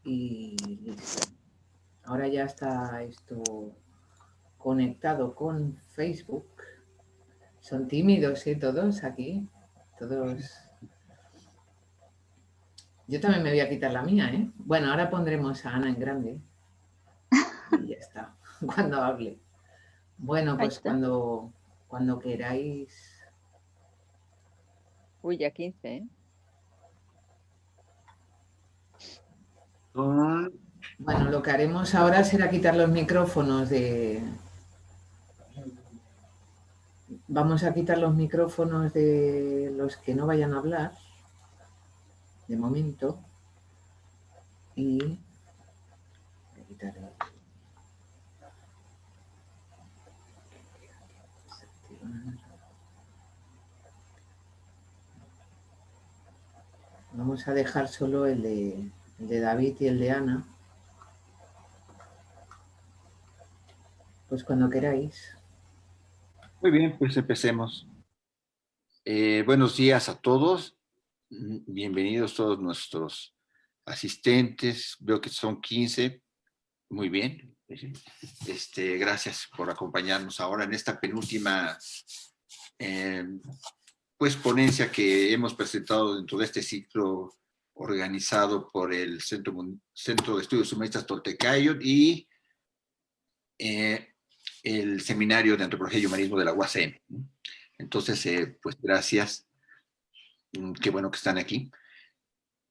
y listo. Ahora ya está esto conectado con Facebook. Son tímidos, todos aquí. Todos. Yo también me voy a quitar la mía, ¿eh? Bueno, ahora pondremos a Ana en grande. Y ya está, cuando hable. Bueno, Ahí pues está. cuando queráis. Uy, ya 15, ¿eh? Bueno, lo que haremos ahora será quitar los micrófonos de... Vamos a quitar los micrófonos de los que no vayan a hablar, de momento, y voy a quitar Vamos a dejar solo el de David y el de Ana. Pues cuando queráis. Muy bien, pues empecemos. Buenos días a todos. Bienvenidos todos nuestros asistentes. Veo que son 15. Muy bien. Gracias por acompañarnos ahora en esta penúltima pues ponencia que hemos presentado dentro de este ciclo organizado por el Centro de Estudios Humanistas Toltecayo y el Seminario de Antropología y Humanismo de la UACM. Entonces, pues gracias. Qué bueno que están aquí.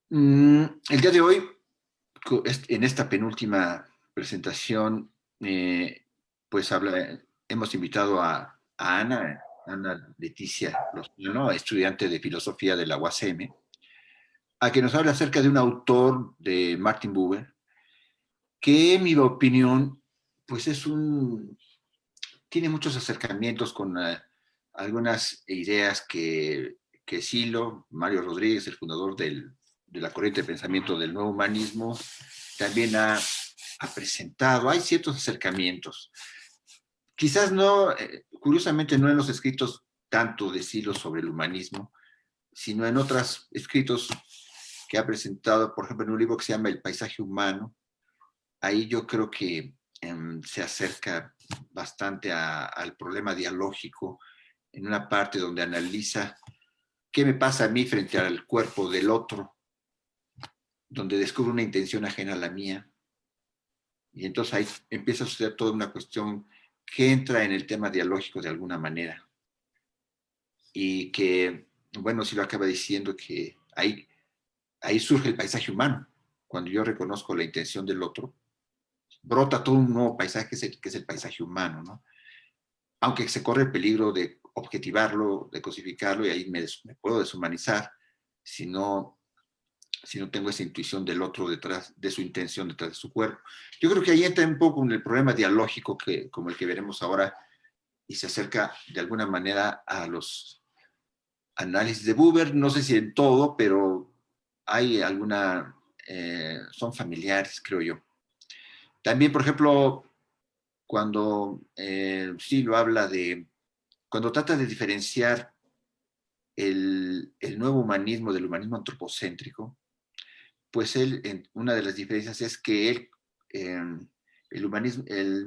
El día de hoy, en esta penúltima presentación, pues hemos invitado a Ana Leticia Lozano, estudiante de filosofía de la UACM, a que nos hable acerca de un autor de Martin Buber, que en mi opinión, pues tiene muchos acercamientos con algunas ideas que Mario Rodríguez, el fundador de la corriente de pensamiento del nuevo humanismo, también ha presentado. Hay ciertos acercamientos. Quizás no, curiosamente no en los escritos tanto de Silo sobre el humanismo, sino en otros escritos que ha presentado, por ejemplo, en un libro que se llama El paisaje humano. Ahí yo creo que se acerca bastante al problema dialógico, en una parte donde analiza qué me pasa a mí frente al cuerpo del otro, donde descubre una intención ajena a la mía. Y entonces ahí empieza a suceder toda una cuestión que entra en el tema dialógico de alguna manera. Y que, bueno, sí lo acaba diciendo, que ahí surge el paisaje humano. Cuando yo reconozco la intención del otro, brota todo un nuevo paisaje que es el paisaje humano, ¿no? Aunque se corre el peligro de objetivarlo, de cosificarlo, y ahí me puedo deshumanizar si no tengo esa intuición del otro detrás, de su intención detrás de su cuerpo. Yo creo que ahí entra un poco en el problema dialógico como el que veremos ahora, y se acerca de alguna manera a los análisis de Buber, no sé si en todo, pero hay son familiares, creo yo. También, por ejemplo, cuando Silo habla cuando trata de diferenciar el nuevo humanismo del humanismo antropocéntrico, pues una de las diferencias es que el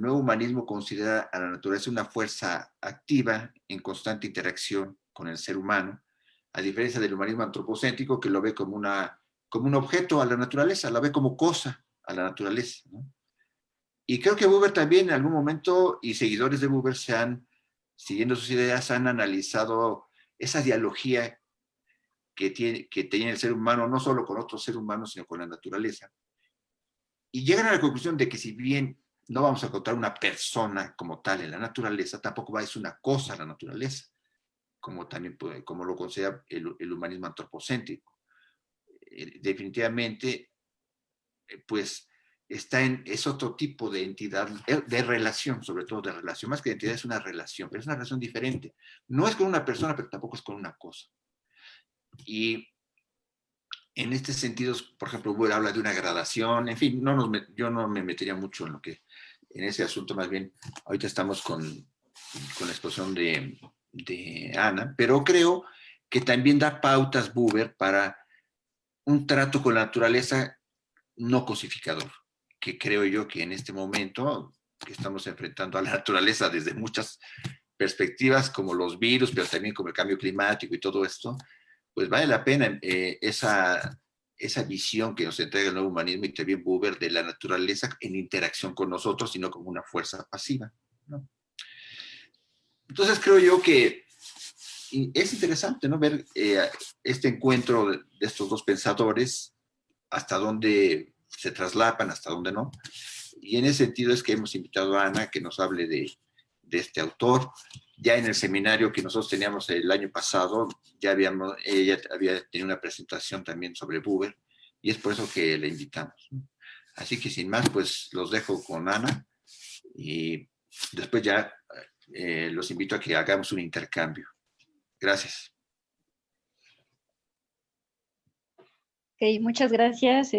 nuevo humanismo considera a la naturaleza una fuerza activa en constante interacción con el ser humano, a diferencia del humanismo antropocéntrico, que lo ve como un objeto a la naturaleza, la ve como cosa a la naturaleza, ¿no? Y creo que Buber también en algún momento, y seguidores de Buber siguiendo sus ideas, han analizado esa dialogía que tiene el ser humano, no solo con otros seres humanos, sino con la naturaleza. Y llegan a la conclusión de que si bien no vamos a encontrar una persona como tal en la naturaleza, tampoco es una cosa la naturaleza, como lo considera el humanismo antropocéntrico. Definitivamente, pues es otro tipo de entidad, de relación, sobre todo de relación, más que de entidad es una relación, pero es una relación diferente. No es con una persona, pero tampoco es con una cosa. Y en este sentido, por ejemplo, Buber habla de una gradación, en fin, yo no me metería mucho en ese asunto, más bien, ahorita estamos con la exposición de Ana, pero creo que también da pautas Buber para un trato con la naturaleza no cosificador, que creo yo que en este momento que estamos enfrentando a la naturaleza desde muchas perspectivas, como los virus, pero también como el cambio climático y todo esto, pues vale la pena esa visión que nos entrega el nuevo humanismo y también Buber de la naturaleza en interacción con nosotros, sino como una fuerza pasiva, ¿no? Entonces creo yo que es interesante, ¿no?, ver este encuentro de estos dos pensadores, hasta dónde se traslapan, hasta dónde no. Y en ese sentido es que hemos invitado a Ana que nos hable de este autor. Ya en el seminario que nosotros teníamos el año pasado, ella había tenido una presentación también sobre Buber, y es por eso que le invitamos. Así que sin más, pues los dejo con Ana, y después ya los invito a que hagamos un intercambio. Gracias. Ok, muchas gracias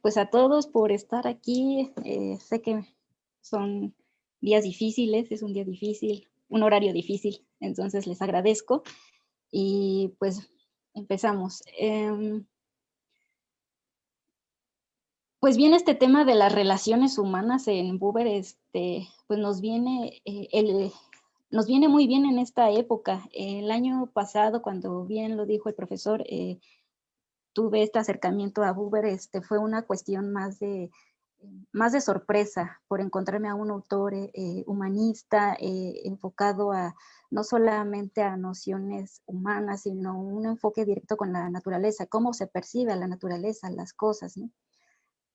pues a todos por estar aquí. Sé que son días difíciles, es un día difícil, un horario difícil, entonces les agradezco. Y pues empezamos. Pues bien, este tema de las relaciones humanas en Buber, pues nos viene muy bien en esta época. El año pasado, cuando bien lo dijo el profesor, tuve este acercamiento a Buber, fue una cuestión más de sorpresa por encontrarme a un autor humanista enfocado a no solamente a nociones humanas, sino un enfoque directo con la naturaleza, cómo se percibe la naturaleza, las cosas, ¿no?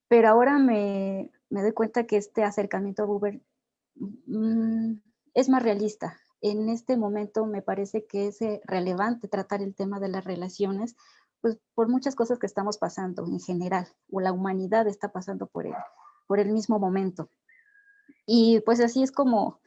Pero ahora me doy cuenta que este acercamiento a Buber es más realista. En este momento me parece que es relevante tratar el tema de las relaciones, pues por muchas cosas que estamos pasando en general, o la humanidad está pasando por el mismo momento. Y pues así es como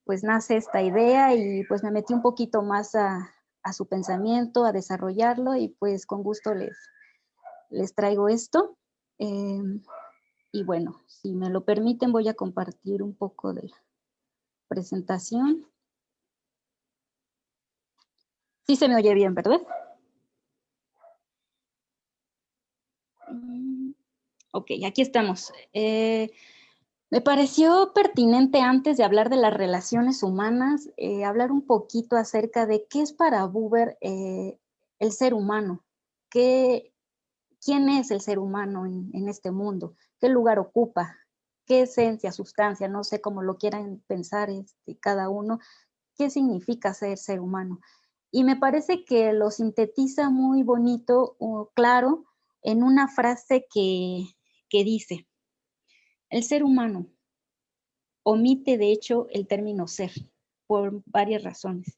pues nace esta idea, y pues me metí un poquito más a su pensamiento, a desarrollarlo, y pues con gusto les traigo esto. Y bueno, si me lo permiten, voy a compartir un poco de la presentación. Sí se me oye bien, ¿verdad? Ok, aquí estamos. Me pareció pertinente, antes de hablar de las relaciones humanas, hablar un poquito acerca de qué es para Buber el ser humano. ¿Quién es el ser humano en este mundo? ¿Qué lugar ocupa? ¿Qué esencia, sustancia? No sé cómo lo quieran pensar cada uno. ¿Qué significa ser humano? Y me parece que lo sintetiza muy bonito o claro en una frase que dice: el ser humano omite de hecho el término ser por varias razones.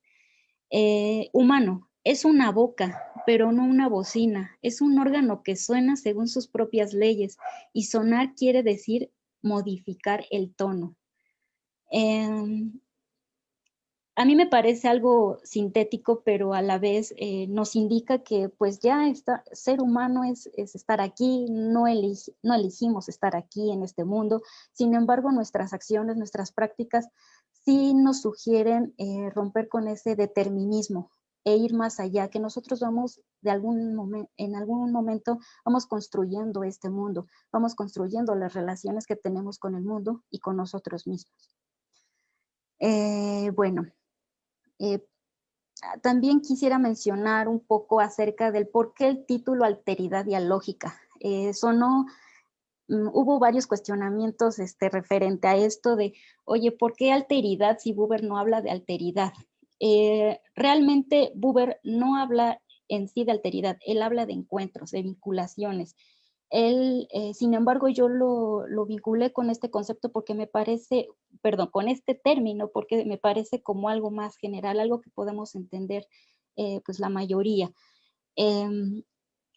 Humano es una boca, pero no una bocina, es un órgano que suena según sus propias leyes, y sonar quiere decir modificar el tono. A mí me parece algo sintético, pero a la vez nos indica que pues ya ser humano es estar aquí, no elegimos estar aquí en este mundo. Sin embargo, nuestras acciones, nuestras prácticas sí nos sugieren romper con ese determinismo e ir más allá, que nosotros vamos en algún momento vamos construyendo este mundo, vamos construyendo las relaciones que tenemos con el mundo y con nosotros mismos. Bueno. También quisiera mencionar un poco acerca del por qué el título Alteridad Dialógica. Hubo varios cuestionamientos referente a esto de, oye, ¿por qué alteridad si Buber no habla de alteridad? Realmente Buber no habla en sí de alteridad, él habla de encuentros, de vinculaciones. Sin embargo, yo lo vinculé con este concepto porque me parece, con este término, porque me parece como algo más general, algo que podemos entender pues la mayoría.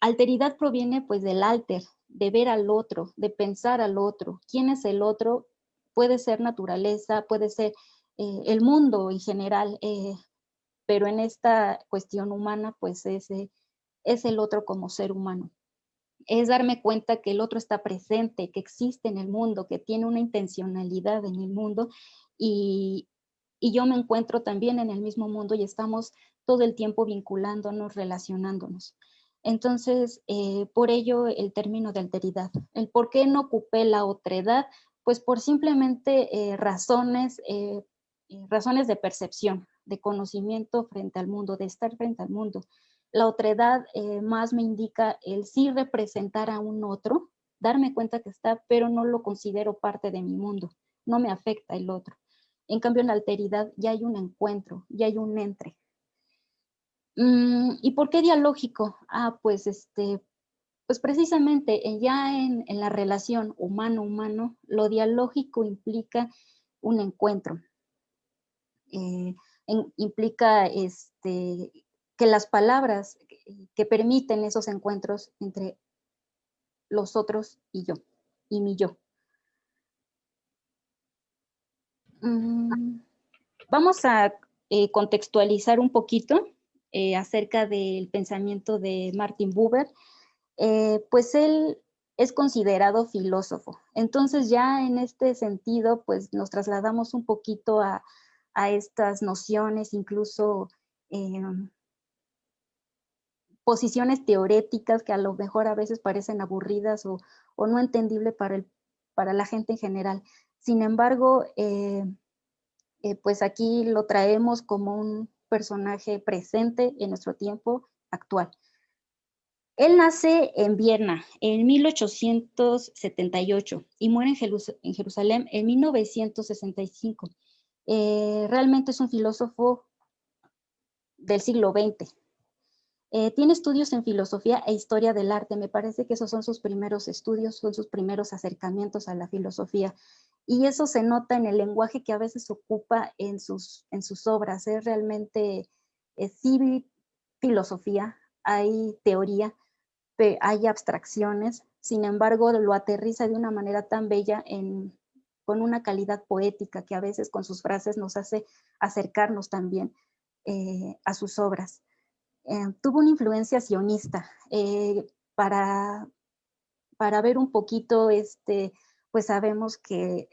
Alteridad proviene pues del alter, de ver al otro, de pensar al otro. ¿Quién es el otro? Puede ser naturaleza, puede ser el mundo en general, pero en esta cuestión humana pues es el otro como ser humano. Es darme cuenta que el otro está presente, que existe en el mundo, que tiene una intencionalidad en el mundo, y yo me encuentro también en el mismo mundo y estamos todo el tiempo vinculándonos, relacionándonos. Entonces, por ello el término de alteridad. ¿El por qué no ocupé la otredad? Pues por simplemente razones de percepción, de conocimiento frente al mundo, de estar frente al mundo. La otredad más me indica el sí representar a un otro, darme cuenta que está, pero no lo considero parte de mi mundo, no me afecta el otro. En cambio, en la alteridad ya hay un encuentro, ya hay un entre. ¿Y por qué dialógico? Pues precisamente ya en la relación humano-humano, lo dialógico implica un encuentro. Implica que las palabras que permiten esos encuentros entre los otros y yo, y mi yo. Vamos a contextualizar un poquito acerca del pensamiento de Martin Buber. Pues él es considerado filósofo. Entonces ya en este sentido, pues nos trasladamos un poquito a estas nociones, incluso posiciones teoréticas que a lo mejor a veces parecen aburridas o no entendibles para la gente en general. Sin embargo, pues aquí lo traemos como un personaje presente en nuestro tiempo actual. Él nace en Viena en 1878 y muere en Jerusalén en 1965. Realmente es un filósofo del siglo XX. Tiene estudios en filosofía e historia del arte. Me parece que esos son sus primeros estudios, son sus primeros acercamientos a la filosofía. Y eso se nota en el lenguaje que a veces ocupa en sus obras. Es realmente, sí, filosofía, hay teoría, hay abstracciones, sin embargo lo aterriza de una manera tan bella con una calidad poética que a veces con sus frases nos hace acercarnos también a sus obras. Tuvo una influencia sionista. Para ver un poquito, pues sabemos que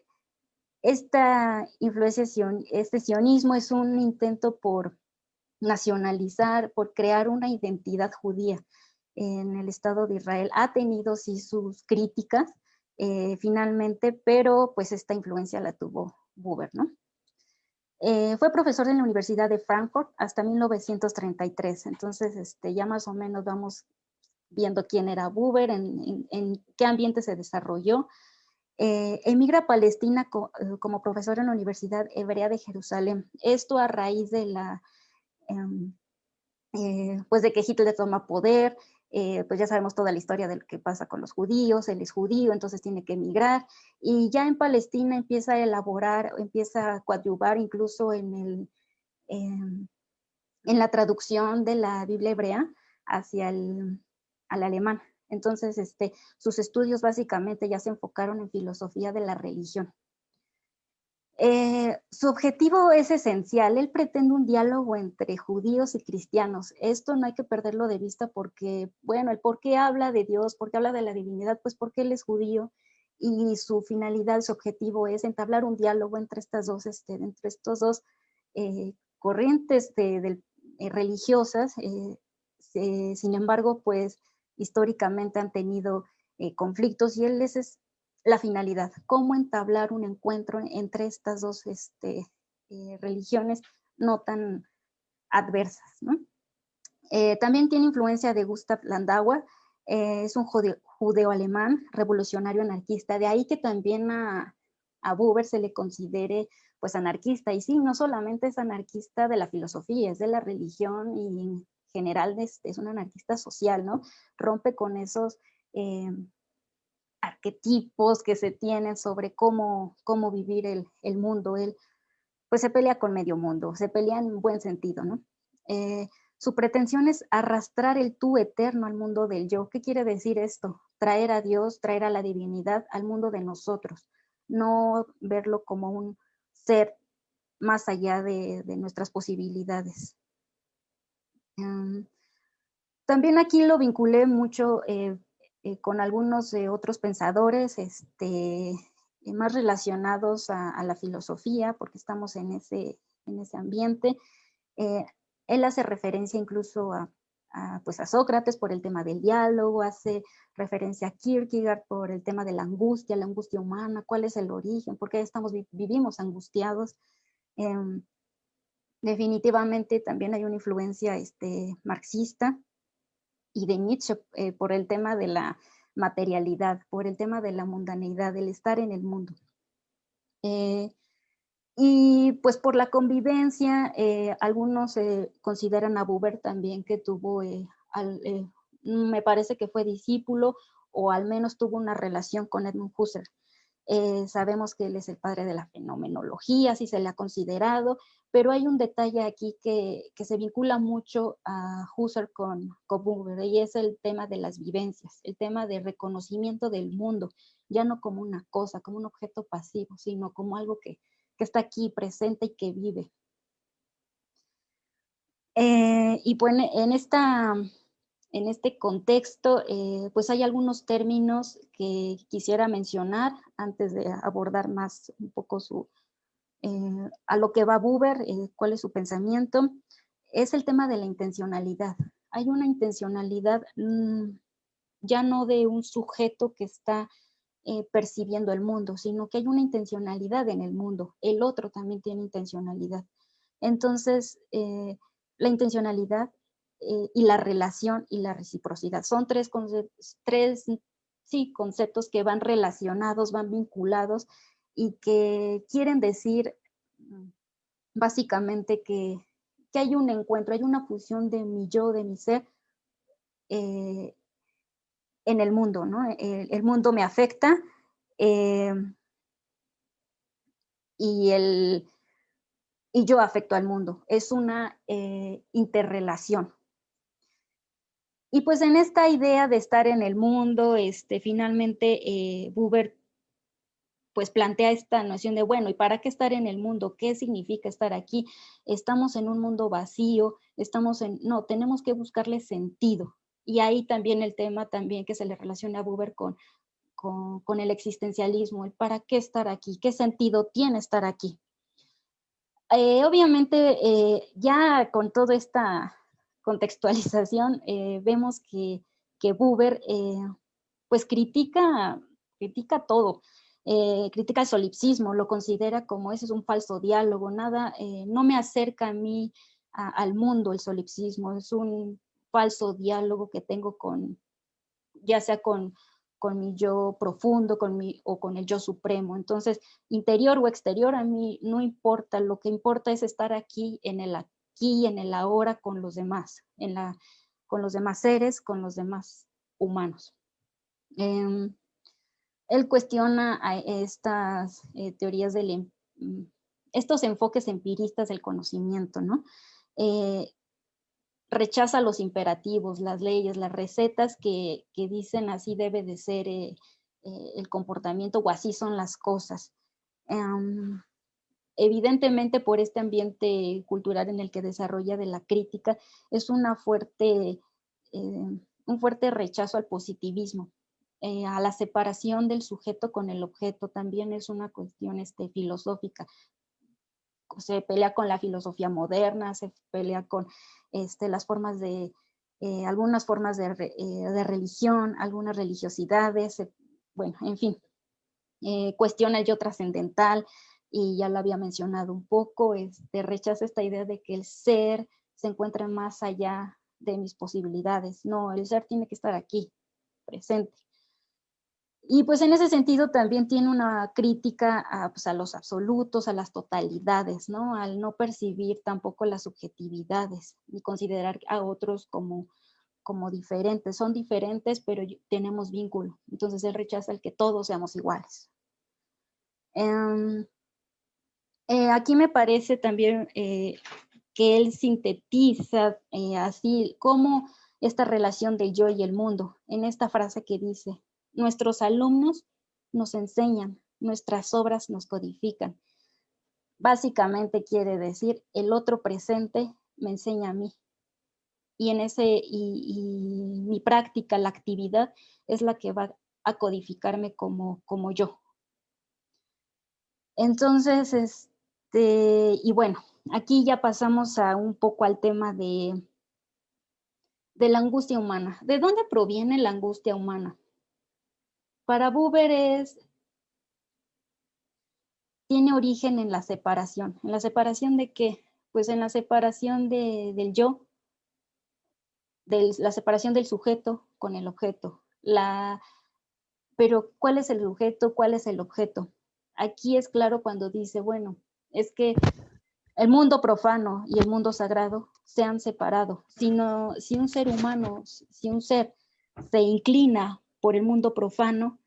esta influencia, este sionismo es un intento por nacionalizar, por crear una identidad judía en el Estado de Israel. Ha tenido sí sus críticas finalmente, pero pues esta influencia la tuvo Buber, ¿no? Fue profesor en la Universidad de Frankfurt hasta 1933, entonces ya más o menos vamos viendo quién era Buber, en qué ambiente se desarrolló. Emigra a Palestina como profesor en la Universidad Hebrea de Jerusalén. Esto a raíz de pues de que Hitler toma poder. Pues ya sabemos toda la historia de lo que pasa con los judíos. Él es judío, entonces tiene que emigrar, y ya en Palestina empieza a elaborar, empieza a coadyuvar incluso en la traducción de la Biblia hebrea al alemán. Entonces, sus estudios básicamente ya se enfocaron en filosofía de la religión. Su objetivo es esencial. Él pretende un diálogo entre judíos y cristianos. Esto no hay que perderlo de vista porque, bueno, el por qué habla de Dios, por qué habla de la divinidad, pues porque él es judío y su finalidad, su objetivo es entablar un diálogo entre estas dos, entre estos dos corrientes religiosas. Sin embargo, pues históricamente han tenido conflictos y él es la finalidad, cómo entablar un encuentro entre estas dos religiones no tan adversas, ¿no? También tiene influencia de Gustav Landauer. Es un judeo-alemán, revolucionario anarquista, de ahí que también a Buber se le considere pues anarquista, y sí, no solamente es anarquista de la filosofía, es de la religión y en general es un anarquista social, ¿no? Rompe con esos arquetipos que se tienen sobre cómo vivir el mundo. Él pues se pelea con medio mundo, se pelea en buen sentido, ¿no? Su pretensión es arrastrar el tú eterno al mundo del yo. ¿Qué quiere decir esto? Traer a Dios, traer a la divinidad al mundo de nosotros, no verlo como un ser más allá de nuestras posibilidades. También aquí lo vinculé mucho con algunos otros pensadores más relacionados a la filosofía, porque estamos en ese ambiente. Él hace referencia incluso a pues a Sócrates por el tema del diálogo, hace referencia a Kierkegaard por el tema de la angustia humana, cuál es el origen, por qué vivimos angustiados. Definitivamente también hay una influencia marxista y de Nietzsche por el tema de la materialidad, por el tema de la mundanidad, del estar en el mundo. Y pues por la convivencia, algunos consideran a Buber también que tuvo, me parece que fue discípulo o al menos tuvo una relación con Edmund Husserl. Sabemos que él es el padre de la fenomenología, así se le ha considerado, pero hay un detalle aquí que se vincula mucho a Husserl con Buber, y es el tema de las vivencias, el tema de reconocimiento del mundo, ya no como una cosa, como un objeto pasivo, sino como algo que está aquí presente y que vive. Y pues en este contexto, pues hay algunos términos que quisiera mencionar antes de abordar más un poco a lo que va Buber, cuál es su pensamiento. Es el tema de la intencionalidad. Hay una intencionalidad ya no de un sujeto que está percibiendo el mundo, sino que hay una intencionalidad en el mundo. El otro también tiene intencionalidad. Entonces, la intencionalidad y la relación y la reciprocidad. Son tres conceptos que van relacionados, van vinculados y que quieren decir básicamente que hay un encuentro, hay una fusión de mi yo, de mi ser en el mundo, ¿no? El mundo me afecta y yo afecto al mundo. Es una interrelación. Y pues en esta idea de estar en el mundo, finalmente Buber pues plantea esta noción de, bueno, ¿y para qué estar en el mundo? ¿Qué significa estar aquí? Estamos en un mundo vacío, no, tenemos que buscarle sentido. Y ahí también el tema también que se le relaciona a Buber con el existencialismo, el para qué estar aquí, qué sentido tiene estar aquí. Obviamente, ya con toda esta contextualización, vemos que Buber pues critica todo, critica el solipsismo, lo considera como ese es un falso diálogo, nada, no me acerca a mí al mundo el solipsismo, es un falso diálogo que tengo ya sea con mi yo profundo, o con el yo supremo. Entonces, interior o exterior, a mí no importa, lo que importa es estar aquí, en el ahora, con los demás, con los demás seres, con los demás humanos. Él cuestiona a estas teorías estos enfoques empiristas del conocimiento, ¿no? Rechaza los imperativos, las leyes, las recetas que dicen así debe de ser el comportamiento o así son las cosas. Evidentemente por este ambiente cultural en el que desarrolla de la crítica, es un fuerte rechazo al positivismo, a la separación del sujeto con el objeto, también es una cuestión filosófica. Se pelea con la filosofía moderna, se pelea con las formas algunas formas de religión, algunas religiosidades, bueno, en fin, cuestiona el yo trascendental, y ya lo había mencionado un poco, rechaza esta idea de que el ser se encuentra más allá de mis posibilidades. No, el ser tiene que estar aquí, presente. Y pues en ese sentido también tiene una crítica a los absolutos, a las totalidades, ¿no? Al no percibir tampoco las subjetividades y considerar a otros como diferentes. Son diferentes, pero tenemos vínculo. Entonces él rechaza el que todos seamos iguales. Aquí me parece también que él sintetiza así como esta relación del yo y el mundo en esta frase que dice: nuestros alumnos nos enseñan, nuestras obras nos codifican. Básicamente quiere decir, el otro presente me enseña a mí. Y mi práctica, la actividad, es la que va a codificarme como yo. Entonces, y bueno, aquí ya pasamos un poco al tema de de la angustia humana. ¿De dónde proviene la angustia humana? Para Buber tiene origen en la separación. ¿En la separación de qué? Pues en la separación del yo, la separación del sujeto con el objeto. Pero ¿cuál es el sujeto? ¿Cuál es el objeto? Aquí es claro cuando dice, bueno, es que el mundo profano y el mundo sagrado se han separado. Si un ser humano, si un ser se inclina por el mundo profano,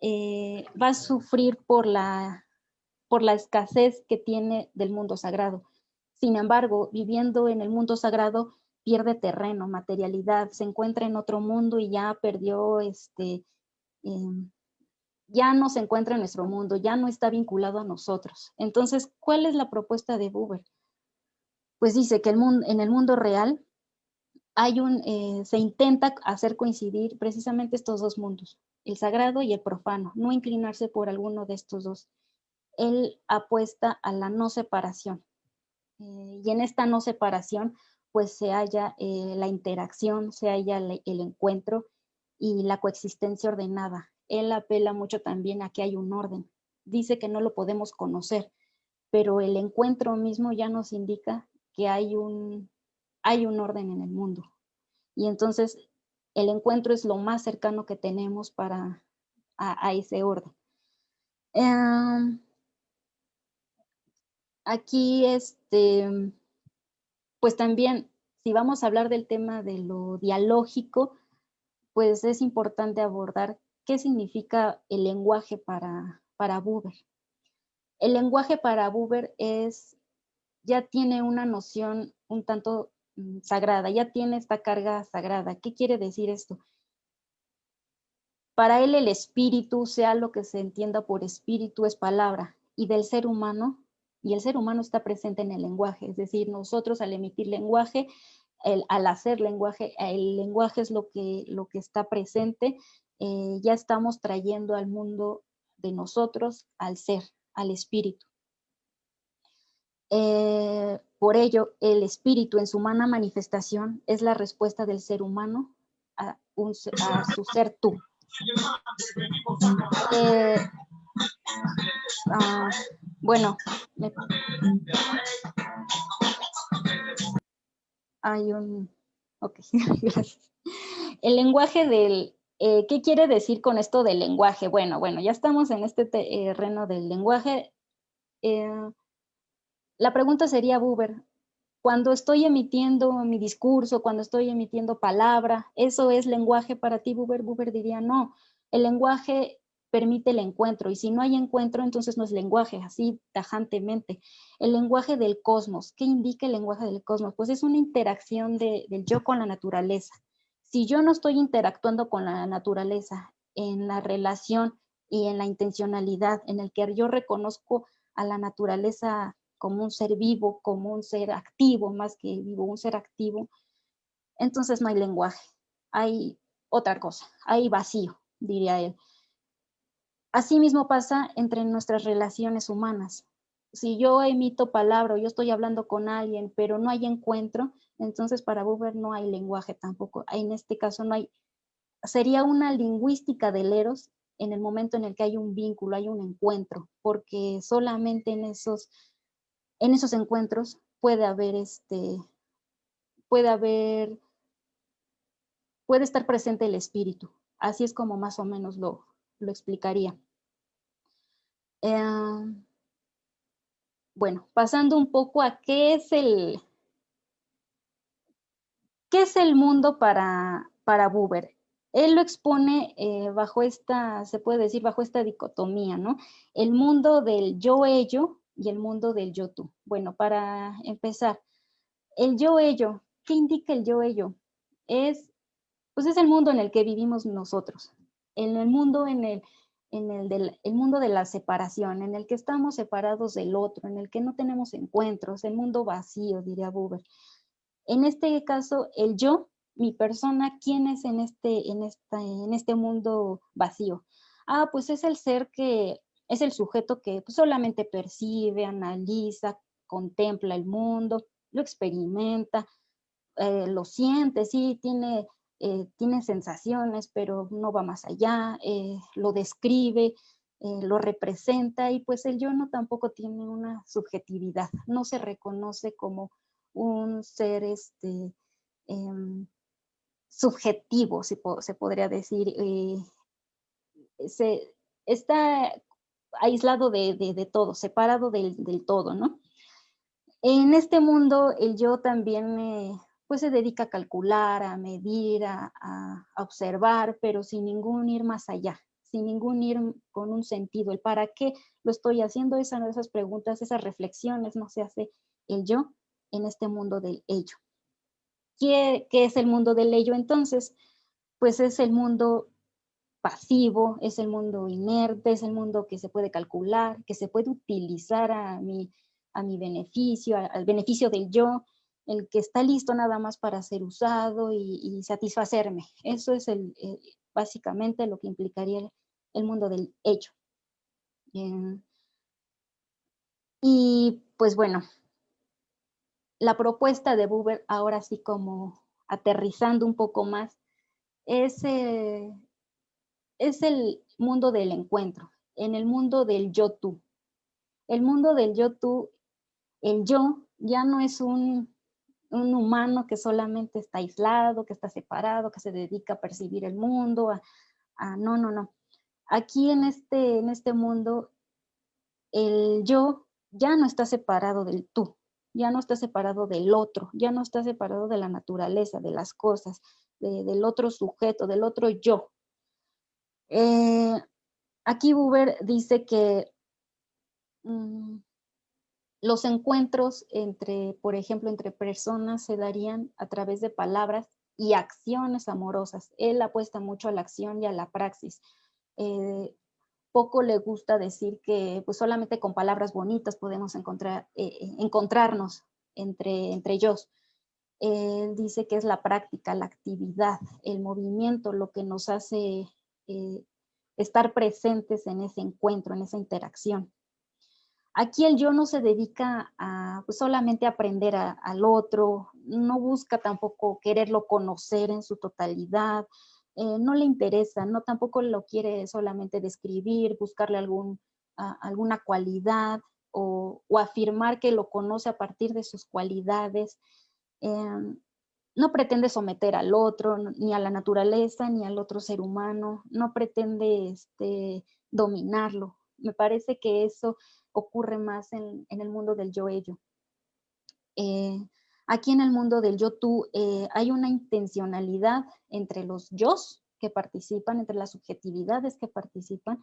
va a sufrir por la escasez que tiene del mundo sagrado. Sin embargo, viviendo en el mundo sagrado, pierde terreno, materialidad, se encuentra en otro mundo y ya perdió, ya no se encuentra en nuestro mundo, ya no está vinculado a nosotros. Entonces, ¿cuál es la propuesta de Buber? Pues dice que en el mundo real se intenta hacer coincidir precisamente estos dos mundos, el sagrado y el profano, no inclinarse por alguno de estos dos. Él apuesta a la no separación. Y en esta no separación, pues se halla la interacción, se halla el encuentro y la coexistencia ordenada. Él apela mucho también a que hay un orden. Dice que no lo podemos conocer, pero el encuentro mismo ya nos indica que hay un orden en el mundo. Y entonces el encuentro es lo más cercano que tenemos a ese orden. Aquí, pues también, si vamos a hablar del tema de lo dialógico, pues es importante abordar qué significa el lenguaje para Buber. El lenguaje para Buber ya tiene una noción un tanto sagrada, ya tiene esta carga sagrada. ¿Qué quiere decir esto? Para él el espíritu, sea lo que se entienda por espíritu, es palabra, y del ser humano, y el ser humano está presente en el lenguaje, es decir, nosotros al emitir lenguaje, al hacer lenguaje, el lenguaje es lo que está presente, ya estamos trayendo al mundo de nosotros, al ser, al espíritu. Por ello, el espíritu en su humana manifestación es la respuesta del ser humano a su ser tú. Bueno, hay un... Ok, gracias. El lenguaje ¿qué quiere decir con esto del lenguaje? Bueno, ya estamos en este terreno del lenguaje. La pregunta sería, Buber, cuando estoy emitiendo mi discurso, cuando estoy emitiendo palabra, ¿eso es lenguaje para ti, Buber? Buber diría, no, el lenguaje permite el encuentro, y si no hay encuentro, entonces no es lenguaje, así tajantemente. El lenguaje del cosmos, ¿qué indica el lenguaje del cosmos? Pues es una interacción del yo con la naturaleza. Si yo no estoy interactuando con la naturaleza en la relación y en la intencionalidad, en el que yo reconozco a la naturaleza como un ser vivo, como un ser activo, más que vivo, un ser activo, entonces no hay lenguaje, hay otra cosa, hay vacío, diría él. Asimismo pasa entre nuestras relaciones humanas. Si yo emito palabra o yo estoy hablando con alguien, pero no hay encuentro, entonces para Buber no hay lenguaje tampoco. En este caso no hay, sería una lingüística del eros en el momento en el que hay un vínculo, hay un encuentro, porque solamente en esos encuentros puede estar presente el espíritu. Así es como más o menos lo explicaría. Bueno, pasando un poco a qué es el mundo para Buber. Él lo expone bajo se puede decir, bajo esta dicotomía, ¿no? El mundo del yo-ello y el mundo del yo-tú. Bueno, para empezar, el yo-ello, ¿qué indica el yo-ello? Pues es el mundo en el que vivimos nosotros, en el mundo el mundo de la separación, en el que estamos separados del otro, en el que no tenemos encuentros, el mundo vacío, diría Buber. En este caso, el yo, mi persona, ¿quién es en este mundo vacío? Pues es el ser es el sujeto que pues, solamente percibe, analiza, contempla el mundo, lo experimenta, lo siente, sí, tiene sensaciones, pero no va más allá, lo describe, lo representa, y pues el yo no tampoco tiene una subjetividad, no se reconoce como un ser subjetivo, se podría decir, está aislado de todo, separado del todo, ¿no? En este mundo, el yo también pues se dedica a calcular, a medir, a observar, pero sin ningún ir más allá, sin ningún ir con un sentido. El para qué lo estoy haciendo, esas preguntas, esas reflexiones no se hace el yo en este mundo del ello. ¿Qué es el mundo del ello entonces? Pues es el mundo pasivo, es el mundo inerte, es el mundo que se puede calcular, que se puede utilizar a mi beneficio, al beneficio del yo, el que está listo nada más para ser usado y satisfacerme. Eso es básicamente lo que implicaría el mundo del ello. Y pues bueno, la propuesta de Buber, ahora sí como aterrizando un poco más, es el mundo del encuentro, en el mundo del yo-tú. El mundo del yo-tú, el yo ya no es un humano que solamente está aislado, que está separado, que se dedica a percibir el mundo, no, no, no. Aquí en este mundo, el yo ya no está separado del tú, ya no está separado del otro, ya no está separado de la naturaleza, de las cosas, del otro sujeto, del otro yo. Aquí Buber dice que los encuentros por ejemplo, entre personas se darían a través de palabras y acciones amorosas. Él apuesta mucho a la acción y a la praxis. Poco le gusta decir que pues solamente con palabras bonitas podemos encontrarnos entre ellos. Él dice que es la práctica, la actividad, el movimiento, lo que nos hace estar presentes en ese encuentro, en esa interacción. Aquí el yo no se dedica a pues, solamente aprender al otro, no busca tampoco quererlo conocer en su totalidad, no le interesa, no tampoco lo quiere solamente describir, buscarle alguna cualidad o afirmar que lo conoce a partir de sus cualidades. No pretende someter al otro, ni a la naturaleza, ni al otro ser humano, no pretende dominarlo. Me parece que eso ocurre más en el mundo del yo-ello. Aquí en el mundo del yo-tú hay una intencionalidad entre los yos que participan, entre las subjetividades que participan,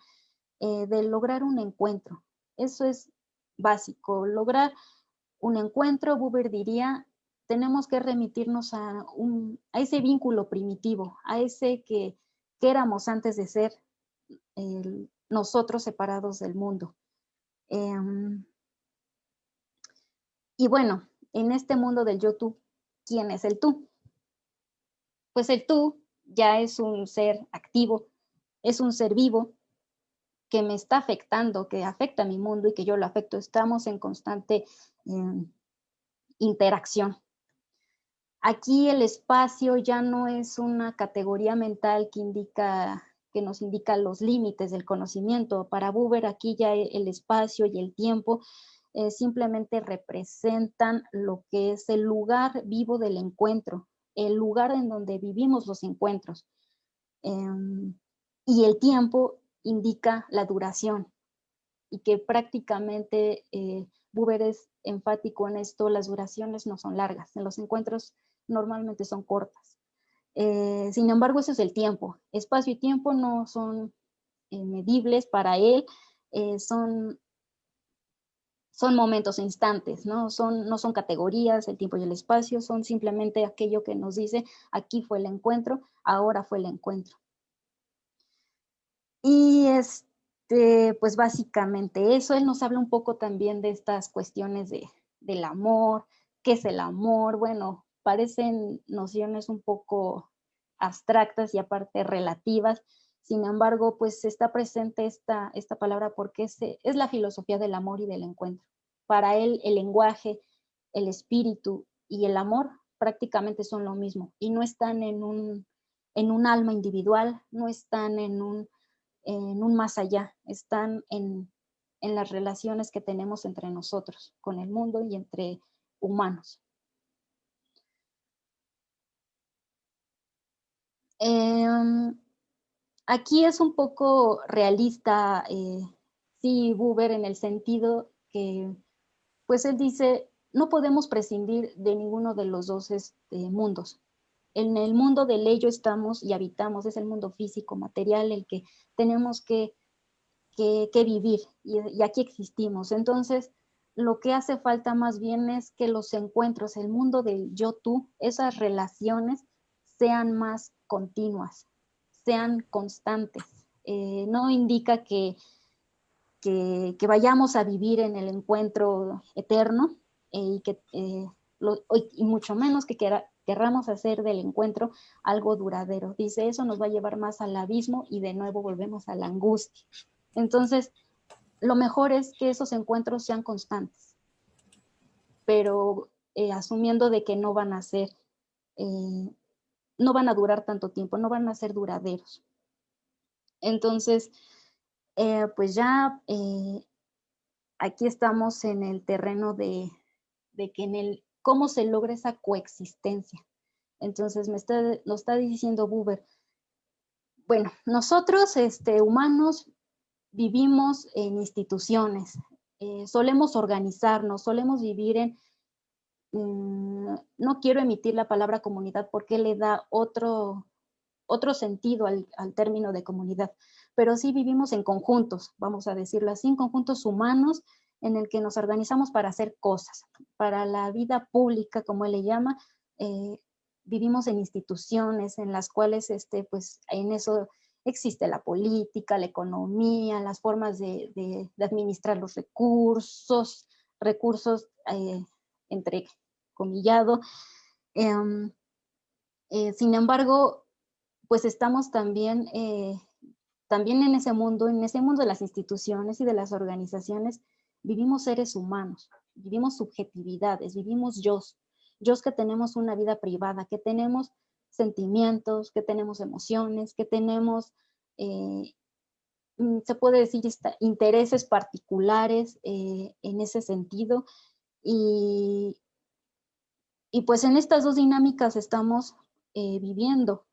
de lograr un encuentro. Eso es básico, lograr un encuentro. Buber diría, tenemos que remitirnos a ese vínculo primitivo, a ese que éramos antes de ser nosotros separados del mundo. Y bueno, en este mundo del yo-tú, ¿quién es el tú? Pues el tú ya es un ser activo, es un ser vivo que me está afectando, que afecta a mi mundo y que yo lo afecto. Estamos en constante interacción. Aquí el espacio ya no es una categoría mental que nos indica los límites del conocimiento. Para Buber aquí ya el espacio y el tiempo simplemente representan lo que es el lugar vivo del encuentro, el lugar en donde vivimos los encuentros. Y el tiempo indica la duración y que prácticamente Buber es enfático en esto, las duraciones no son largas, en los encuentros normalmente son cortas. Sin embargo, ese es el tiempo. Espacio y tiempo no son medibles para él, son momentos, instantes, ¿no? No son categorías, el tiempo y el espacio, son simplemente aquello que nos dice, aquí fue el encuentro, ahora fue el encuentro. Y pues básicamente eso. Él nos habla un poco también de estas cuestiones del amor, qué es el amor. Bueno, parecen nociones un poco abstractas y aparte relativas. Sin embargo, pues está presente esta palabra porque es la filosofía del amor y del encuentro. Para él, el lenguaje, el espíritu y el amor prácticamente son lo mismo y no están en un alma individual, no están en un más allá, están en las relaciones que tenemos entre nosotros, con el mundo y entre humanos. Aquí es un poco realista, sí, Buber, en el sentido que, pues él dice, no podemos prescindir de ninguno de los dos mundos. En el mundo del ello estamos y habitamos, es el mundo físico, material, el que tenemos que vivir, y aquí existimos. Entonces, lo que hace falta más bien es que los encuentros, el mundo del yo-tú, esas relaciones sean más continuas, sean constantes. No indica que vayamos a vivir en el encuentro eterno y mucho menos que querramos hacer del encuentro algo duradero. Dice, eso nos va a llevar más al abismo y de nuevo volvemos a la angustia. Entonces, lo mejor es que esos encuentros sean constantes, pero asumiendo de que no van a ser, no van a durar tanto tiempo, no van a ser duraderos. Entonces, pues ya aquí estamos en el terreno de que cómo se logra esa coexistencia. Entonces, nos está diciendo Buber, bueno, nosotros, humanos, vivimos en instituciones, solemos organizarnos, solemos vivir no quiero emitir la palabra comunidad porque le da otro sentido al término de comunidad, pero sí vivimos en conjuntos, vamos a decirlo así, en conjuntos humanos en el que nos organizamos para hacer cosas. Para la vida pública, como él le llama, vivimos en instituciones en las cuales, pues en eso existe la política, la economía, las formas de administrar los recursos entre comillado. Sin embargo, pues estamos también en ese mundo de las instituciones y de las organizaciones, vivimos seres humanos, vivimos subjetividades, vivimos yos que tenemos una vida privada, que tenemos sentimientos, que tenemos emociones, que tenemos, se puede decir, intereses particulares en ese sentido. Y pues en estas dos dinámicas estamos viviendo.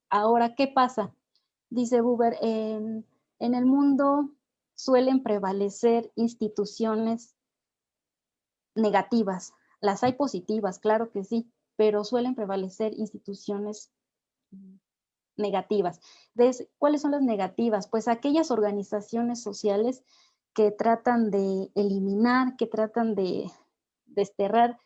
Ahora, ¿qué pasa? Dice Buber, en el mundo suelen prevalecer instituciones negativas. Las hay positivas, claro que sí, pero suelen prevalecer instituciones negativas. ¿Cuáles son las negativas? Pues aquellas organizaciones sociales que tratan de eliminar, que tratan de desterrar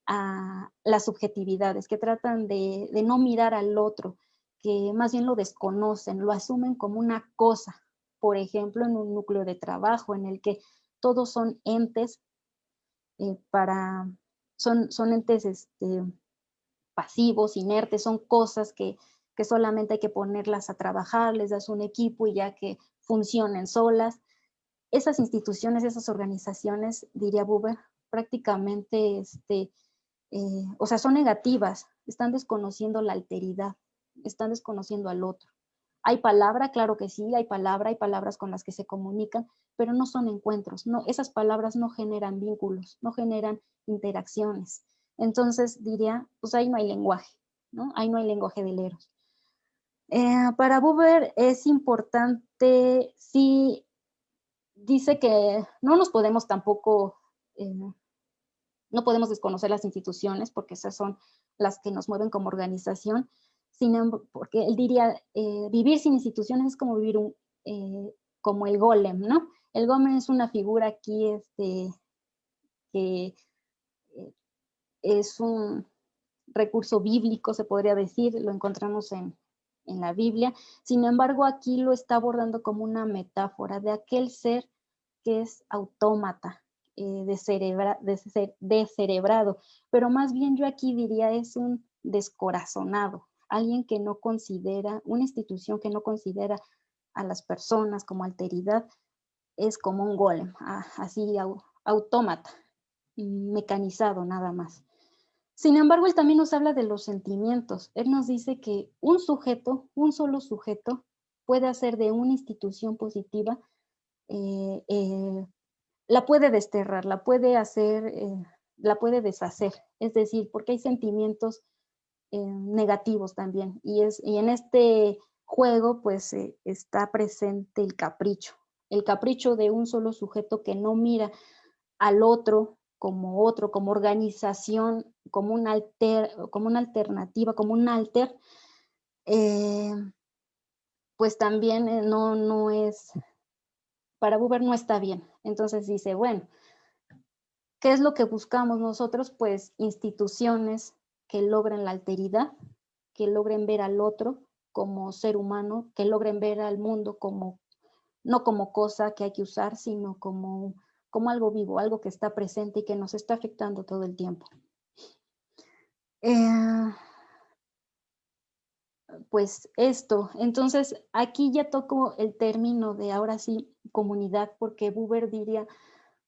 a las subjetividades, que tratan de no mirar al otro, que más bien lo desconocen, lo asumen como una cosa. Por ejemplo, en un núcleo de trabajo en el que todos son entes son entes pasivos, inertes, son cosas que solamente hay que ponerlas a trabajar, les das un equipo y ya que funcionen solas. Esas instituciones, esas organizaciones, diría Buber, prácticamente o sea, son negativas, están desconociendo la alteridad, están desconociendo al otro. Hay palabra, claro que sí, hay palabras con las que se comunican, pero no son encuentros, no, esas palabras no generan vínculos, no generan interacciones. Entonces diría, pues ahí no hay lenguaje, ¿no? Ahí no hay lenguaje del eros. Para Buber es importante, sí, dice que no nos podemos tampoco, no podemos desconocer las instituciones porque esas son las que nos mueven como organización, porque él diría, vivir sin instituciones es como vivir como el golem, ¿no? El golem es una figura aquí que es un recurso bíblico, se podría decir, lo encontramos en la Biblia. Sin embargo, aquí lo está abordando como una metáfora de aquel ser que es autómata, descerebrado, pero más bien yo aquí diría es un descorazonado, alguien que no considera, una institución que no considera a las personas como alteridad, es como un golem, así autómata, mecanizado nada más. Sin embargo, él también nos habla de los sentimientos. Él nos dice que un sujeto, un solo sujeto, puede hacer de una institución positiva, la puede desterrar, la puede hacer, la puede deshacer. Es decir, porque hay sentimientos negativos también. Y en este juego, pues, está presente el capricho de un solo sujeto que no mira al otro, como organización, como una alternativa, como un alter, eh, pues también no es, para Buber no está bien. Entonces dice, bueno, ¿qué es lo que buscamos nosotros? Pues instituciones que logren la alteridad, que logren ver al otro como ser humano, que logren ver al mundo como, no como cosa que hay que usar, sino como algo vivo, algo que está presente y que nos está afectando todo el tiempo. Pues esto, entonces aquí ya toco el término de ahora sí comunidad, porque Buber diría,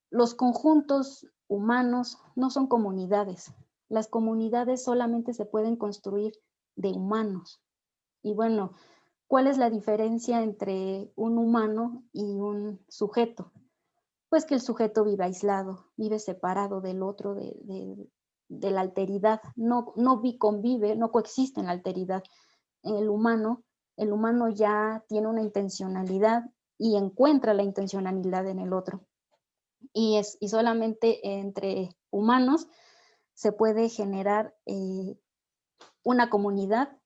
los conjuntos humanos no son comunidades, las comunidades solamente se pueden construir de humanos. Y bueno, ¿cuál es la diferencia entre un humano y un sujeto? Pues que el sujeto vive aislado, vive separado del otro, de la alteridad, no convive, no coexiste en la alteridad. El humano ya tiene una intencionalidad y encuentra la intencionalidad en el otro. Y solamente entre humanos se puede generar una comunidad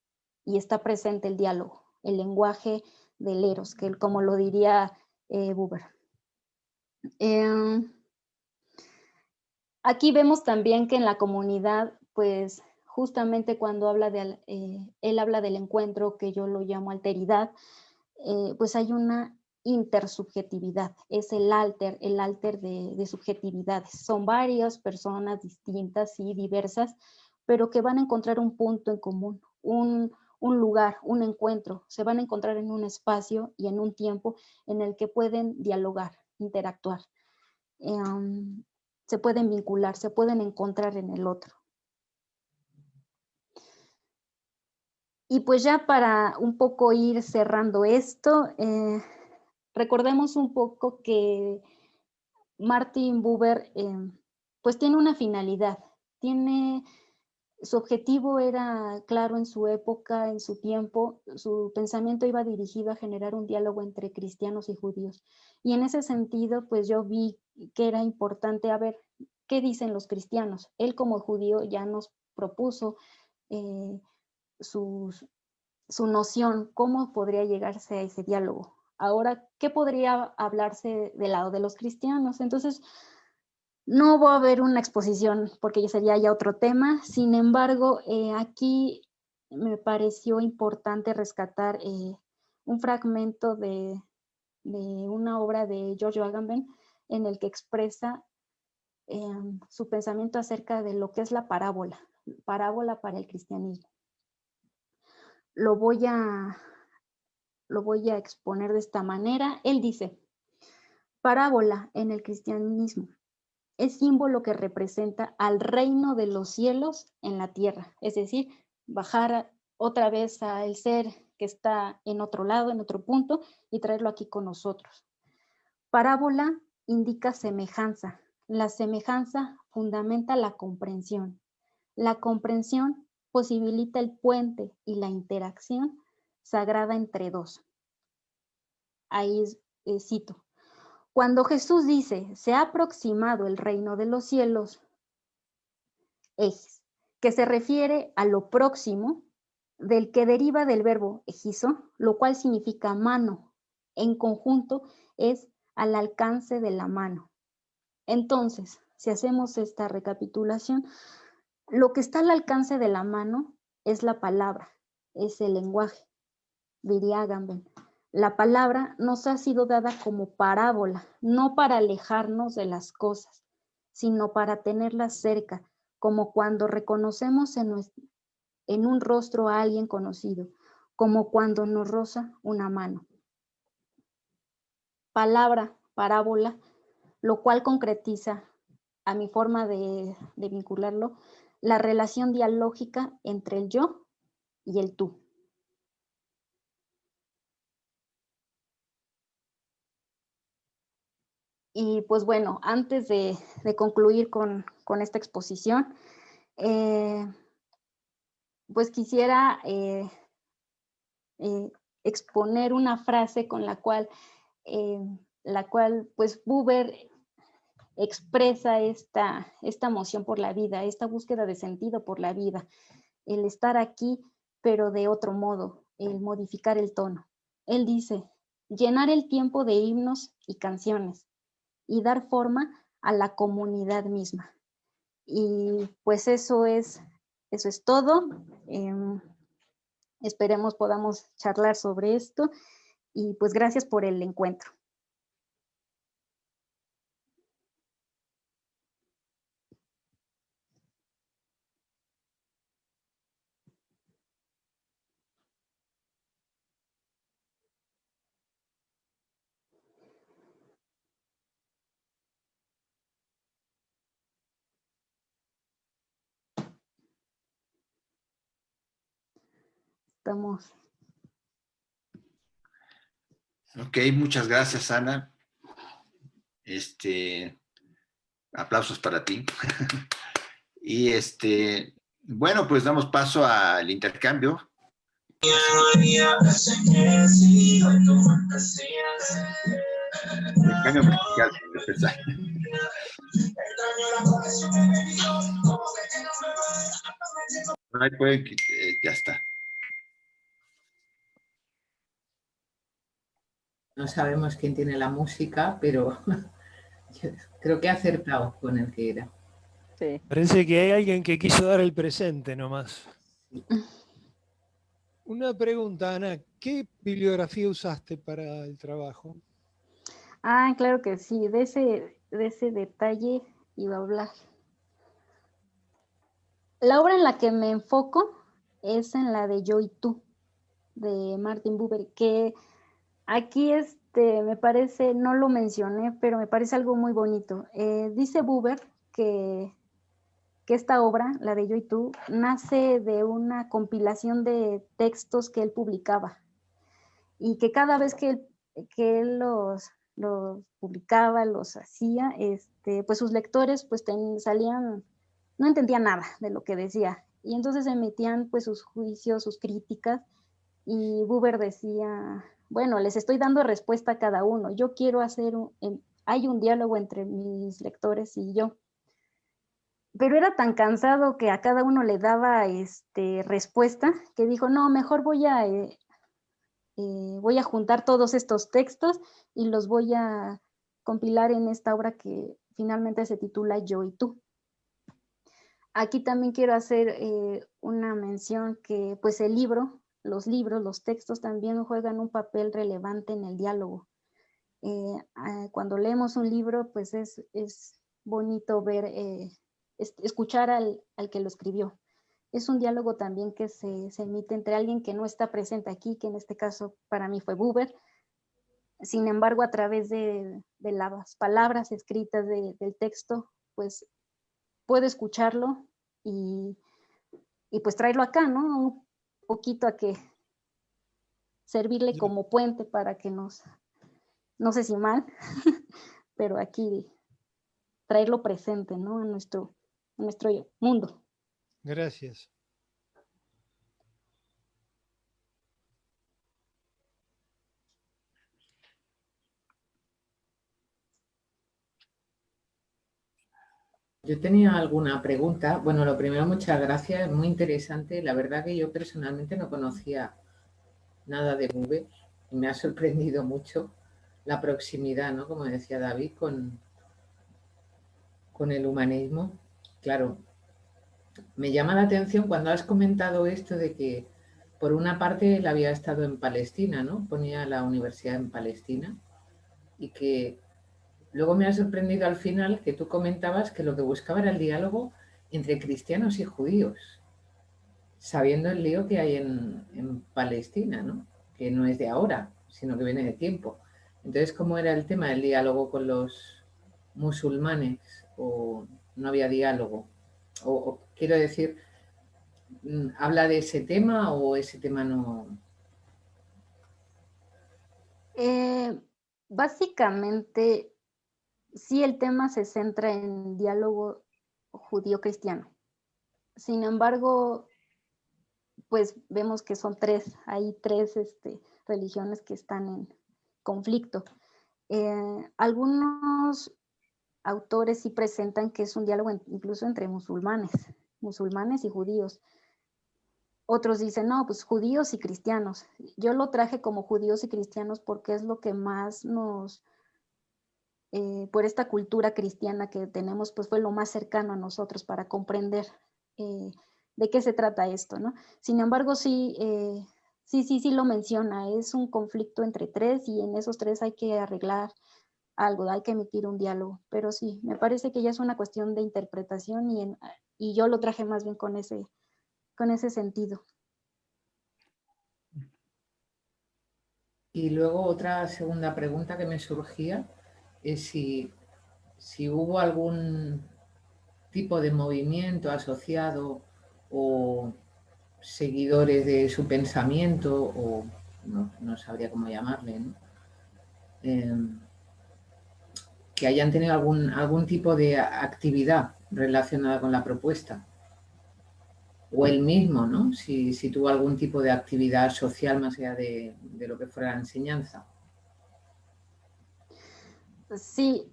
y está presente el diálogo, el lenguaje del eros, que como lo diría Buber. Aquí vemos también que en la comunidad, pues justamente cuando él habla del encuentro, que yo lo llamo alteridad, pues hay una intersubjetividad, es el alter de subjetividades. Son varias personas distintas y diversas, pero que van a encontrar un punto en común, un lugar, un encuentro, se van a encontrar en un espacio y en un tiempo en el que pueden dialogar, interactuar. Se pueden vincular, se pueden encontrar en el otro. Y pues ya para un poco ir cerrando esto, recordemos un poco que Martin Buber pues tiene una finalidad, su objetivo era claro en su época, en su tiempo, su pensamiento iba dirigido a generar un diálogo entre cristianos y judíos. Y en ese sentido, pues yo vi que era importante, a ver, ¿qué dicen los cristianos? Él como judío ya nos propuso su noción, cómo podría llegarse a ese diálogo. Ahora, ¿qué podría hablarse del lado de los cristianos? Entonces, no va a haber una exposición porque ya sería ya otro tema. Sin embargo, aquí me pareció importante rescatar un fragmento de una obra de George Agamben en el que expresa su pensamiento acerca de lo que es la parábola para el cristianismo. Lo voy a exponer de esta manera. Él dice, parábola en el cristianismo es símbolo que representa al reino de los cielos en la tierra, es decir, bajar otra vez al ser que está en otro lado, en otro punto, y traerlo aquí con nosotros. Parábola indica semejanza. La semejanza fundamenta la comprensión. La comprensión posibilita el puente y la interacción sagrada entre dos. Ahí cito. Cuando Jesús dice, se ha aproximado el reino de los cielos, es que se refiere a lo próximo, del que deriva del verbo ejizo, lo cual significa mano. En conjunto es al alcance de la mano. Entonces, si hacemos esta recapitulación, lo que está al alcance de la mano es la palabra, es el lenguaje, diría Agamben. La palabra nos ha sido dada como parábola, no para alejarnos de las cosas, sino para tenerlas cerca, como cuando reconocemos en un rostro a alguien conocido, como cuando nos roza una mano. Palabra, parábola, lo cual concretiza, a mi forma de vincularlo, la relación dialógica entre el yo y el tú. Y pues bueno, antes de concluir con esta exposición, pues quisiera exponer una frase con la cual pues Buber expresa esta emoción por la vida, esta búsqueda de sentido por la vida, el estar aquí, pero de otro modo, el modificar el tono. Él dice, llenar el tiempo de himnos y canciones y dar forma a la comunidad misma. Y pues eso es todo. Esperemos podamos charlar sobre esto y pues gracias por el encuentro. Estamos. Ok, muchas gracias, Ana. Aplausos para ti. Y bueno, pues damos paso al intercambio. Intercambio musical, para empezar. Ahí pueden, ya está. No sabemos quién tiene la música, pero yo creo que ha acertado con el que era. Sí. Parece que hay alguien que quiso dar el presente nomás. Una pregunta, Ana, ¿qué bibliografía usaste para el trabajo? Ah, claro que sí, de ese detalle iba a hablar. La obra en la que me enfoco es en la de Yo y tú, de Martin Buber, que aquí me parece, no lo mencioné, pero me parece algo muy bonito. Dice Buber que esta obra, la de Yo y tú, nace de una compilación de textos que él publicaba y que cada vez que él los publicaba, los hacía, pues sus lectores pues salían, no entendían nada de lo que decía y entonces emitían pues sus juicios, sus críticas y Buber decía, bueno, les estoy dando respuesta a cada uno, yo quiero hay un diálogo entre mis lectores y yo. Pero era tan cansado que a cada uno le daba respuesta que dijo, no, mejor voy a juntar todos estos textos y los voy a compilar en esta obra que finalmente se titula Yo y tú. Aquí también quiero hacer una mención que pues los libros, los textos también juegan un papel relevante en el diálogo. Cuando leemos un libro pues es bonito ver, escuchar al que lo escribió. Es un diálogo también que se emite entre alguien que no está presente aquí, que en este caso para mí fue Buber. Sin embargo, a través de las palabras escritas del texto, pues puedo escucharlo y pues traerlo acá, ¿no? Un poquito a que servirle como puente para que no sé si mal, pero aquí traerlo presente, ¿no? En nuestro mundo. Gracias. Yo tenía alguna pregunta. Bueno, lo primero, muchas gracias, muy interesante. La verdad que yo personalmente no conocía nada de Buber y me ha sorprendido mucho la proximidad, ¿no? Como decía David, con el humanismo. Claro, me llama la atención cuando has comentado esto de que, por una parte, él había estado en Palestina, ¿no? Ponía la universidad en Palestina y que luego me ha sorprendido al final que tú comentabas que lo que buscaba era el diálogo entre cristianos y judíos, sabiendo el lío que hay en Palestina, ¿no? Que no es de ahora, sino que viene de tiempo. Entonces, ¿cómo era el tema del diálogo con los musulmanes? ¿O no había diálogo? O quiero decir, ¿habla de ese tema o ese tema no? Básicamente, sí, el tema se centra en diálogo judío-cristiano. Sin embargo, pues vemos que son hay tres religiones que están en conflicto. Algunos autores sí presentan que es un diálogo incluso entre musulmanes y judíos. Otros dicen, no, pues judíos y cristianos. Yo lo traje como judíos y cristianos porque es lo que más por esta cultura cristiana que tenemos, pues fue lo más cercano a nosotros para comprender de qué se trata esto, ¿no? Sin embargo, sí lo menciona, es un conflicto entre tres y en esos tres hay que arreglar algo, hay que emitir un diálogo, pero sí, me parece que ya es una cuestión de interpretación y yo lo traje más bien con ese sentido. Y luego otra segunda pregunta que me surgía es si hubo algún tipo de movimiento asociado o seguidores de su pensamiento, o no sabría cómo llamarle, ¿no? Que hayan tenido algún tipo de actividad relacionada con la propuesta. O él mismo, ¿no? Si tuvo algún tipo de actividad social más allá de lo que fuera la enseñanza. Sí,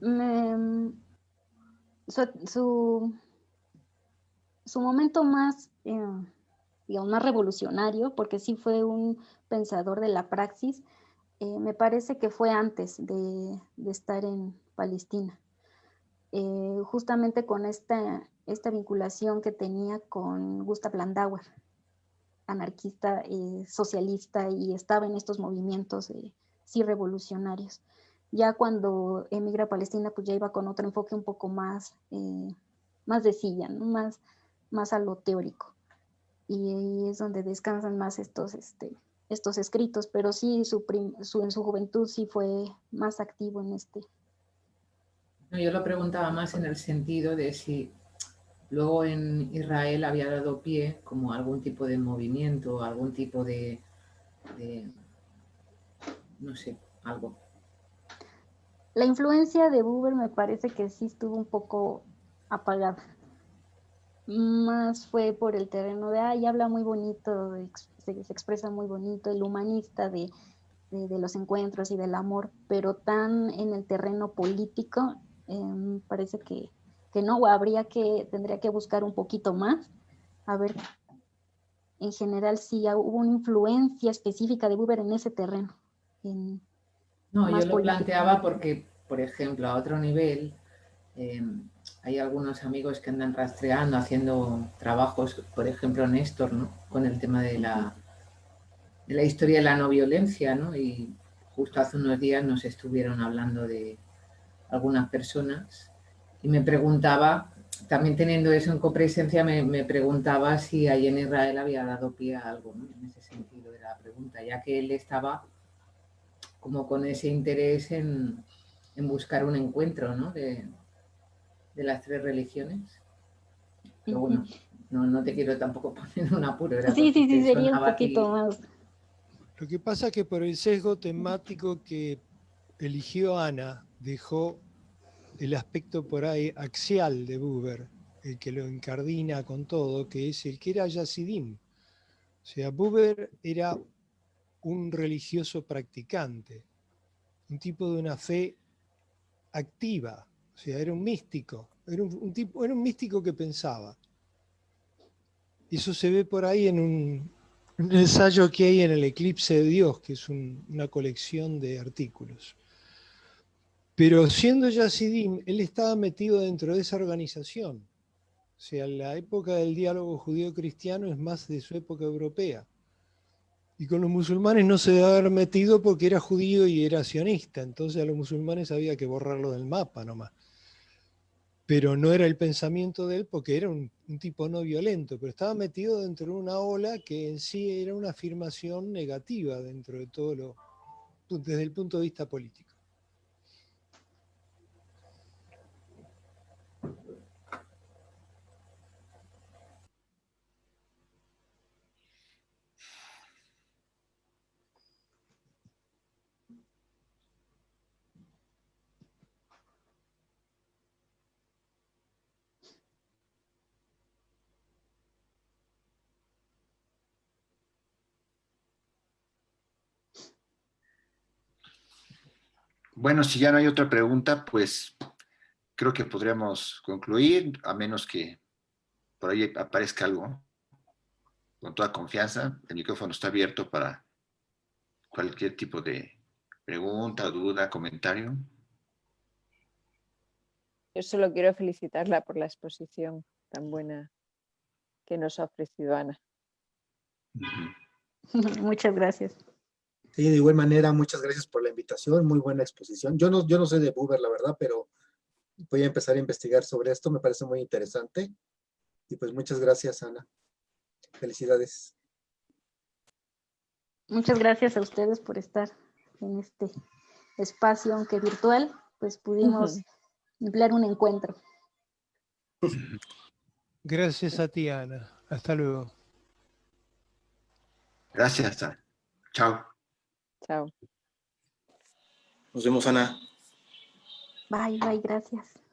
su momento más, digamos, más revolucionario, porque sí fue un pensador de la praxis, me parece que fue antes de estar en Palestina. Justamente con esta vinculación que tenía con Gustav Landauer, anarquista, socialista, y estaba en estos movimientos sí revolucionarios. Ya cuando emigra a Palestina, pues ya iba con otro enfoque un poco más de silla, ¿no? más a lo teórico. Y ahí es donde descansan más estos escritos, pero sí en su juventud sí fue más activo en No, yo lo preguntaba más en el sentido de si luego en Israel había dado pie como algún tipo de movimiento, algún tipo de no sé, algo. La influencia de Buber me parece que sí estuvo un poco apagada. Más fue por el terreno de, habla muy bonito, se expresa muy bonito, el humanista de los encuentros y del amor, pero tan en el terreno político, parece que no, tendría que buscar un poquito más, a ver, en general sí hubo una influencia específica de Buber en ese terreno, No, yo más lo político. planteaba porque, por ejemplo, a otro nivel, hay algunos amigos que andan rastreando, haciendo trabajos, por ejemplo, Néstor, ¿no? Con el tema de la historia de la no violencia, ¿no? Y justo hace unos días nos estuvieron hablando de algunas personas y me preguntaba, también teniendo eso en copresencia, me preguntaba si ahí en Israel había dado pie a algo, ¿no? En ese sentido era la pregunta, ya que él estaba como con ese interés en buscar un encuentro, ¿no? De las tres religiones. Pero bueno, no te quiero tampoco poner en un apuro, era por Sí, si te sería un sonaba a poquito ti. más. Lo que pasa es que por el sesgo temático que eligió Ana, dejó el aspecto por ahí axial de Buber, el que lo incardina con todo, que es el que era Hasidim. O sea, Buber era un religioso practicante, un tipo de una fe activa, o sea, era un místico, era un místico que pensaba. Y eso se ve por ahí en un ensayo que hay en El Eclipse de Dios, que es una colección de artículos. Pero siendo Hasidim, él estaba metido dentro de esa organización. O sea, la época del diálogo judío-cristiano es más de su época europea. Y con los musulmanes no se debe haber metido porque era judío y era sionista. Entonces a los musulmanes había que borrarlo del mapa nomás. Pero no era el pensamiento de él porque era un tipo no violento, pero estaba metido dentro de una ola que en sí era una afirmación negativa dentro de todo desde el punto de vista político. Bueno, si ya no hay otra pregunta, pues creo que podríamos concluir, a menos que por ahí aparezca algo. Con toda confianza, el micrófono está abierto para cualquier tipo de pregunta, duda, comentario. Yo solo quiero felicitarla por la exposición tan buena que nos ha ofrecido Ana. Muchas gracias. Sí, de igual manera, muchas gracias por la invitación, muy buena exposición. Yo no soy de Buber, la verdad, pero voy a empezar a investigar sobre esto, me parece muy interesante. Y pues muchas gracias, Ana. Felicidades. Muchas gracias a ustedes por estar en este espacio, aunque virtual, pues pudimos emplear un encuentro. Gracias a ti, Ana. Hasta luego. Gracias, Ana. Chao. Chao. Nos vemos, Ana. Bye, bye, gracias.